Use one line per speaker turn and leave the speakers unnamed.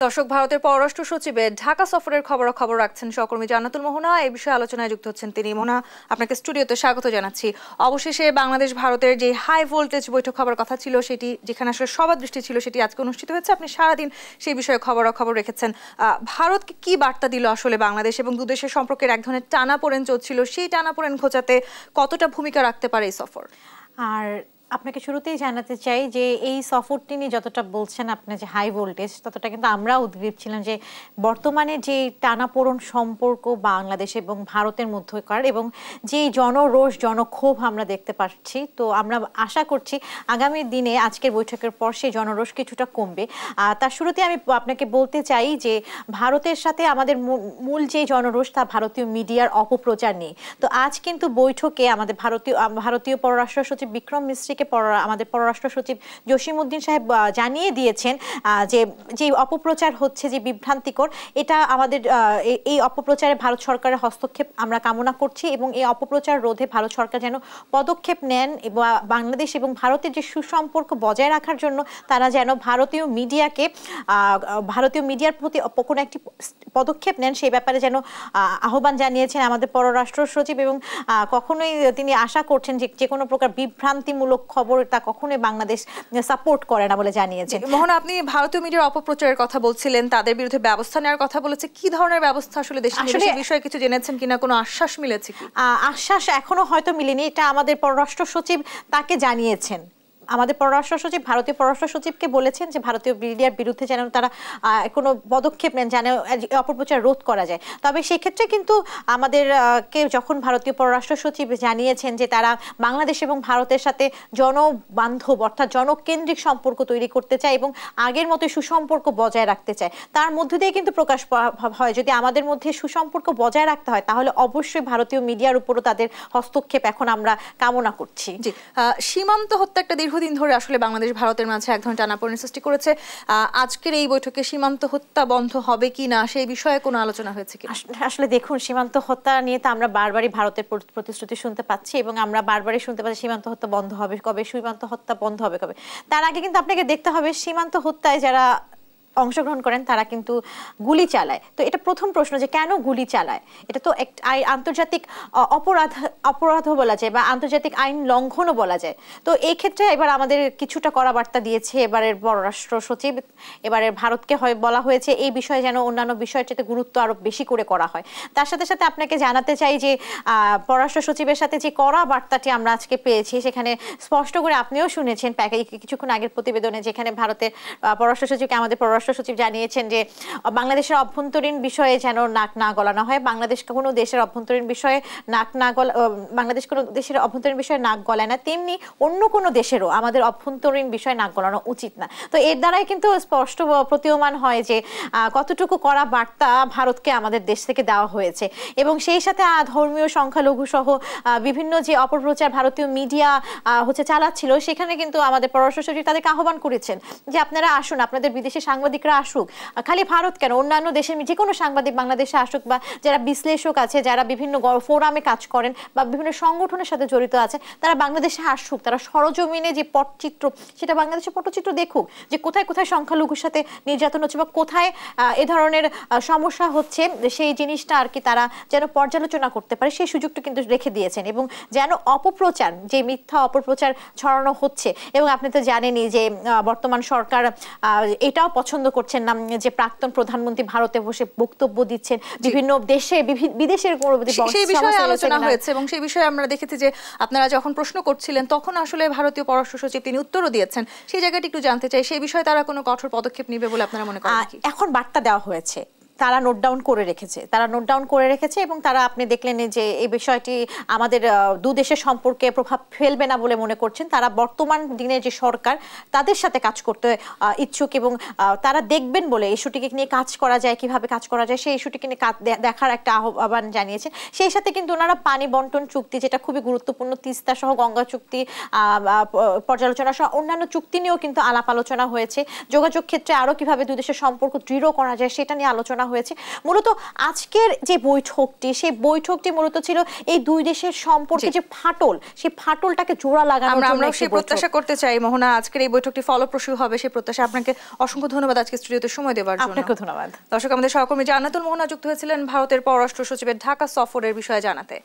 দর্শক, ভারতের পররাষ্ট্র সচিবের ঢাকা সফরের খবর রাখছেন সহকর্মী জান্নাতুল মোহনা। এই বিষয়ে আলোচনায় যুক্ত হচ্ছেন তিনি। মোহনা, আপনাকে স্টুডিওতে স্বাগত জানাচ্ছি। অবশেষে বাংলাদেশ ভারতের যে হাই ভোল্টেজ বৈঠক হবার কথা ছিল, সেটি যেখানে আসলে সবার দৃষ্টি ছিল, সেটি আজকে অনুষ্ঠিত হয়েছে। আপনি সারাদিন সেই বিষয়ে খবর রেখেছেন। ভারতকে কি বার্তা দিল আসলে বাংলাদেশ, এবং দুদেশের সম্পর্কের এক ধরনের টানাপোড়েন চলছিল, সেই টানাপোড়েন ঘোচাতে কতটা ভূমিকা রাখতে পারে এই সফর?
আর আপনাকে শুরুতেই জানাতে চাই যে এই সফরটি নিয়ে যতটা বলছেন আপনি যে হাই ভোল্টেজ, ততটা কিন্তু আমরা উদ্গ্রীব ছিলাম যে বর্তমানে যে টানাপোড়েন সম্পর্ক বাংলাদেশ এবং ভারতের মধ্যকার, এবং যে জনরোষ জনক্ষোভ আমরা দেখতে পাচ্ছি, তো আমরা আশা করছি আগামী দিনে আজকের বৈঠকের পর সেই জনরোষ কিছুটা কমবে। তার শুরুতে আমি আপনাকে বলতে চাই যে ভারতের সাথে আমাদের মূল যে জনরোষ, তা ভারতীয় মিডিয়ার অপপ্রচার নিয়ে। তো আজ কিন্তু বৈঠকে আমাদের ভারতীয় পররাষ্ট্র সচিব বিক্রম মিশ্রিকে আমাদের পররাষ্ট্র সচিব জসিমউদ্দিন সাহেব জানিয়ে দিয়েছেন যে অপপ্রচার হচ্ছে, যে বিভ্রান্তিকর, এটা আমাদের এই অপপ্রচারে ভারত সরকারের হস্তক্ষেপ আমরা কামনা করছি, এবং এই অপপ্রচার রোধে ভারত সরকার যেন পদক্ষেপ নেন এবং বাংলাদেশ এবং ভারতের যে সুসম্পর্ক বজায় রাখার জন্য তারা যেন ভারতীয় মিডিয়ার প্রতি কোনো একটি পদক্ষেপ নেন, সেই ব্যাপারে যেন আহ্বান জানিয়েছেন আমাদের পররাষ্ট্র সচিব। এবং কখনোই তিনি আশা করছেন যে কোনো প্রকার বিভ্রান্তিমূলক খবর তা কখনোই বাংলাদেশ সাপোর্ট করে না বলে জানিয়েছেন।
মোহন, আপনি ভারতীয় মিডিয়ার অপপ্রচারের কথা বলছিলেন, তাদের বিরুদ্ধে ব্যবস্থা নেওয়ার কথা বলেছে। কি ধরনের ব্যবস্থা আসলে দেশে নেবে, সেই বিষয়ে কিছু জেনেছেন কিনা? কোনো আশ্বাস মিলেছে কি?
আশ্বাস এখনো হয়তো মিলেনি, এটা আমাদের পররাষ্ট্র সচিব তাকে জানিয়েছেন। আমাদের পররাষ্ট্র সচিব ভারতীয় পররাষ্ট্র সচিবকে বলেছেন যে ভারতীয় মিডিয়ার বিরুদ্ধে যেন তারা কোনো পদক্ষেপ নেন, যেন অপপ্রচার রোধ করা যায়। তবে সেক্ষেত্রে কিন্তু আমাদেরকে যখন ভারতীয় পররাষ্ট্র সচিব জানিয়েছেন যে তারা বাংলাদেশ এবং ভারতের সাথে জনবান্ধব অর্থাৎ জনকেন্দ্রিক সম্পর্ক তৈরি করতে চায় এবং আগের মতো সুসম্পর্ক বজায় রাখতে চায়, তার মধ্য দিয়ে কিন্তু প্রকাশ হয় যদি আমাদের মধ্যে সুসম্পর্ক বজায় রাখতে হয়, তাহলে অবশ্যই ভারতীয় মিডিয়ার উপরও তাদের হস্তক্ষেপ এখন আমরা কামনা করছি।
জি, সীমান্ত হত্যা একটা দীর্ঘদিন ধরে আসলে বাংলাদেশ ভারতের মাঝে এক ধরনের টানাপোড়েন সৃষ্টি করেছে। আজকের এই বৈঠকে সীমান্ত হত্যা বন্ধ হবে কি না, সেই বিষয়ে কোনো আলোচনা হয়েছে কি?
আসলে দেখুন, সীমান্ত হত্যা নিয়ে তো আমরা বারবারই ভারতের প্রতিশ্রুতি শুনতে পাচ্ছি, এবং আমরা বারবারই শুনতে পাচ্ছি সীমান্ত হত্যা বন্ধ হবে কবে, সীমান্ত হত্যা বন্ধ হবে কবে। তার আগে কিন্তু আপনাকে দেখতে হবে সীমান্ত হত্যায় যারা অংশগ্রহণ করেন তারা কিন্তু গুলি চালায়। তো এটা প্রথম প্রশ্ন, যে কেন গুলি চালায়? এটা তো আন্তর্জাতিক অপরাধও বলা যায় বা আন্তর্জাতিক আইন লঙ্ঘনও বলা যায়। তো এই ক্ষেত্রে এবার আমাদের কিছুটা কড়া বার্তা দিয়েছে এবারের পররাষ্ট্র সচিব। এবারের ভারতকে বলা হয়েছে এই বিষয়ে যেন অন্যান্য বিষয়ের চেয়ে গুরুত্ব আরো বেশি করে করা হয়। তার সাথে সাথে আপনাকে জানাতে চাই যে পররাষ্ট্র সচিবের সাথে যে কড়া বার্তাটি আমরা আজকে পেয়েছি, সেখানে স্পষ্ট করে আপনিও শুনেছেন কিছুক্ষণ আগের প্রতিবেদনে, যেখানে ভারতের পররাষ্ট্র সচিবকে আমাদের পররাষ্ট্র সচিব জানিয়েছেন যে বাংলাদেশের অভ্যন্তরীণ বিষয়ে যেন নাক না গলানো হয়। বাংলাদেশ কোনো দেশের অভ্যন্তরীণ বিষয়ে বাংলাদেশ কোনো দেশের অভ্যন্তরীণ বিষয়ে নাক গলায় না, তেমনি অন্য কোনো দেশেরও আমাদের অভ্যন্তরীণ বিষয়ে নাক গলানো উচিত না। তো এর দ্বারাই কিন্তু স্পষ্ট প্রতীয়মান হয় যে কতটুকু কড়া বার্তা ভারতকে আমাদের দেশ থেকে দেওয়া হয়েছে। এবং সেই সাথে ধর্মীয় সংখ্যালঘু সহ বিভিন্ন যে অপপ্রচার ভারতীয় মিডিয়া চালাচ্ছিল, সেখানে কিন্তু আমাদের পররাষ্ট্র সচিব তাদেরকে আহ্বান করেছেন যে আপনারা আসুন, আপনাদের বিদেশি সাংবাদিকরা আসুক, খালি ভারত কেন, অন্যান্য দেশের যে কোনো সাংবাদিক বাংলাদেশে আসুক, বা যারা বিশ্লেষক আছে, যারা বিভিন্ন ফোরামে কাজ করেন বা বিভিন্ন সংগঠনের সাথে জড়িত আছে, তারা বাংলাদেশে আসুক, তারা সরজমিনে যে পটচিত্র, সেটা বাংলাদেশের পটচিত্র দেখুক, যে কোথায় কোথায় সংখ্যালঘুর সাথে নির্যাতন হচ্ছে বা কোথায় এ ধরনের সমস্যা হচ্ছে, সেই জিনিসটা আর কি তারা যেন পর্যালোচনা করতে পারে, সেই সুযোগটা কিন্তু রেখে দিয়েছেন। এবং যেন অপপ্রচার, যে মিথ্যা অপপ্রচার ছড়ানো হচ্ছে, এবং আপনি তো জানেনই যে বর্তমান সরকার এটাও পছন্দ করছেন না যে প্রাক্তন প্রধানমন্ত্রী ভারতে বসে বক্তব্য দিচ্ছেন, বিভিন্ন দেশে বিদেশের
সেই বিষয়ে আলোচনা হয়েছে, এবং সেই বিষয়ে আমরা দেখেছি যে আপনারা যখন প্রশ্ন করছিলেন তখন আসলে ভারতীয় পররাষ্ট্র সচিব তিনি উত্তরও দিয়েছেন। সেই জায়গাটি একটু জানতে চাই, সেই বিষয়ে তারা কোনো কঠোর পদক্ষেপ নেবে বলে আপনারা মনে করেন?
এখন বার্তা দেওয়া হয়েছে, তারা নোট ডাউন করে রেখেছে, এবং তারা আপনি দেখলেন যে এই বিষয়টি আমাদের দু দেশের সম্পর্কে প্রভাব ফেলবে না বলে মনে করছেন। তারা বর্তমান দিনে যে সরকার, তাদের সাথে কাজ করতে ইচ্ছুক, এবং তারা দেখবেন বলে ইস্যুটিকে নিয়ে কাজ করা যায়, কিভাবে কাজ করা যায় সেই ইস্যুটিকে নিয়ে দেখার একটা আহ্বান জানিয়েছেন। সেই সাথে কিন্তু ওনারা পানি বন্টন চুক্তি, যেটা খুবই গুরুত্বপূর্ণ, তিস্তা সহ গঙ্গা চুক্তি পর্যালোচনা সহ অন্যান্য চুক্তি নিয়েও কিন্তু আলাপ আলোচনা হয়েছে। যোগাযোগ ক্ষেত্রে আরো কিভাবে দুই দেশের সম্পর্ক দৃঢ় করা যায় সেটা নিয়ে আলোচনা আলোচনা হয়েছে। মূলত আজকের যে বৈঠকটি, সেই বৈঠকটি মূলত ছিল এই দুই দেশের সম্পর্কে যে ফাটল, সেই ফাটলটাকে জোড়া লাগানোর জন্য
আমরা সেই প্রত্যাশা করতে চাই মোহনা আজকের এই বৈঠকটি ফলপ্রসূ হবে, সেই প্রত্যাশা। আপনাকে অসংখ্য ধন্যবাদ আজকে স্টুডিওতে সময় দেওয়ার জন্য।
আপনাকে ধন্যবাদ।
দর্শক, আমাদের সহকর্মী জান্নাতুল মোহনা যুক্ত হয়েছিলেন ভারতের পররাষ্ট্র সচিবের ঢাকা সফরের বিষয়ে জানাতে।